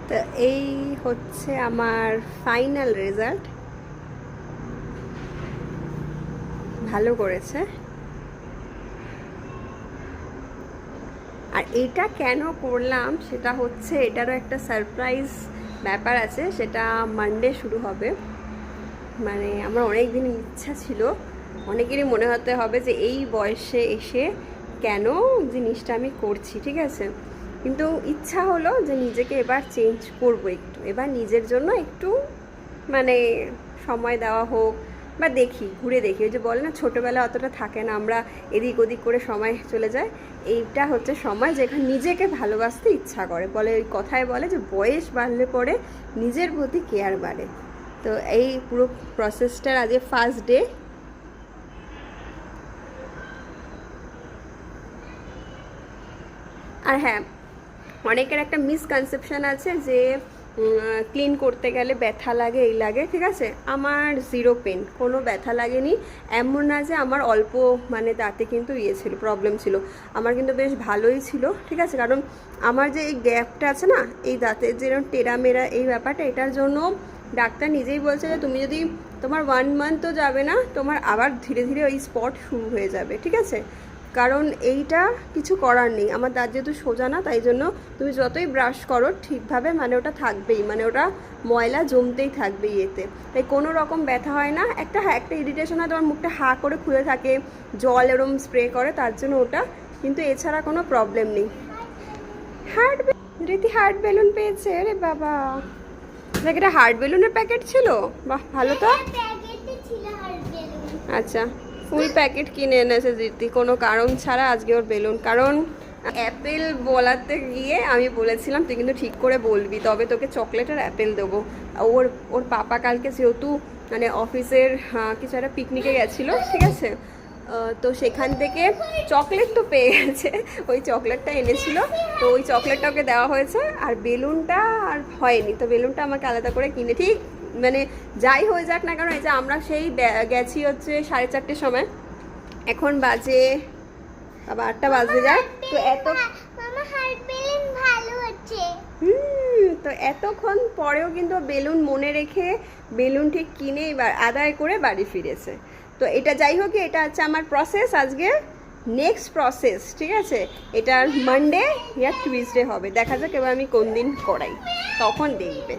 তো এই হচ্ছে আমার ফাইনাল রেজাল্ট। ভালো করেছে। আর এটা কেন করলাম সেটা হচ্ছে, এটারও একটা সারপ্রাইজ ব্যাপার আছে, সেটা মানডে শুরু হবে। মানে আমার অনেক দিন ইচ্ছা ছিল, অনেকেরই মনে হতে হবে যে এই বয়সে এসে কেন জিনিসটা আমি করছি, ঠিক আছে। কিন্তু ইচ্ছা হলো যে নিজেকে এবার চেঞ্জ করবো, একটু এবার নিজের জন্য একটু মানে সময় দেওয়া হোক, বা দেখি ঘুরে দেখি। ওই যে বলে না ছোটোবেলা অতটা থাকে না, আমরা এদিক ওদিক করে সময় চলে যায়। এইটা হচ্ছে সময় যেখানে নিজেকে ভালোবাসতে ইচ্ছা করে। বলে ওই কথায় বলে যে বয়স বাড়লে পরে নিজের প্রতি কেয়ার বাড়ে। তো এই পুরো প্রসেসটার আজকে ফার্স্ট ডে। আর হ্যাঁ, অনেকের একটা মিসকনসেপশান আছে যে ক্লিন করতে গেলে ব্যথা লাগে, এই লাগে, ঠিক আছে। আমার জিরো পেন, কোনো ব্যথা লাগেনি। এমন না যে আমার অল্প মানে দাঁতে কিন্তু ছিল, প্রবলেম ছিল। আমার কিন্তু বেশ ভালোই ছিল, ঠিক আছে। কারণ আমার যে এই গ্যাপটা আছে না এই দাঁতের, যেরকম টেরামেরা এই ব্যাপারটা, এটার জন্য ডাক্তার নিজেই বলছে যে তুমি যদি তোমার 1 মান্থও যাবে না, তোমার আবার ধীরে ধীরে ওই স্পট শুরু হয়ে যাবে, ঠিক আছে। কারণ এইটা কিছু করার নেই, আমার দাঁত যেহেতু সোজা না, তাই জন্য তুমি যতই ব্রাশ করো ঠিকভাবে মানে ওটা থাকবেই, মানে ওটা ময়লা জমতেই থাকবে ইয়েতে। তাই কোনো রকম ব্যথা হয় না। একটা ইরিটেশন হয়, তোমার মুখটা হা করে খুলে থাকে, জল এরম স্প্রে করে, তার জন্য ওটা। কিন্তু এছাড়া কোনো প্রবলেম নেই। রীতি হার্ট বেলুন পেয়েছে রে বাবা। দেখ, এটা হার্ট বেলুনের প্যাকেট ছিল, বাহ ভালো তো। আচ্ছা, ফুল প্যাকেট কিনে এনেছে রীতি কোনো কারণ ছাড়া আজকে ওর বেলুন। কারণ অ্যাপেল বলাতে গিয়ে আমি বলেছিলাম তুই কিন্তু ঠিক করে বলবি, তবে তোকে চকলেট আর অ্যাপেল দেবো। ওর পাপা কালকে যেহেতু মানে অফিসের কিছু একটা পিকনিকে গেছিলো, ঠিক আছে, তো সেখান থেকে চকলেট তো পেয়ে গেছে, ওই চকলেটটা এনেছিল, তো ওই চকলেটটা ওকে দেওয়া হয়েছে। আর বেলুনটা আর হয়নি, তো বেলুনটা আমাকে আলাদা করে কিনে, ঠিক মানে যাই হয়ে যাক না কেন, এই যে আমরা সেই গেছি হচ্ছে 4:30 সময়, এখন বাজে আবার 8টা বাজতে যায়। তো তো এতক্ষণ পরেও কিন্তু বেলুন মনে রেখে বেলুন ঠিক কিনে এবার আদায় করে বাড়ি ফিরেছে। তো এটা যাই হোক, এটা হচ্ছে আমার প্রসেস আজকে, নেক্সট প্রসেস, ঠিক আছে। এটার মানডে ইয়া টুইসডে হবে, দেখা যাক এবার আমি কোন দিন করাই, তখন দেখবে।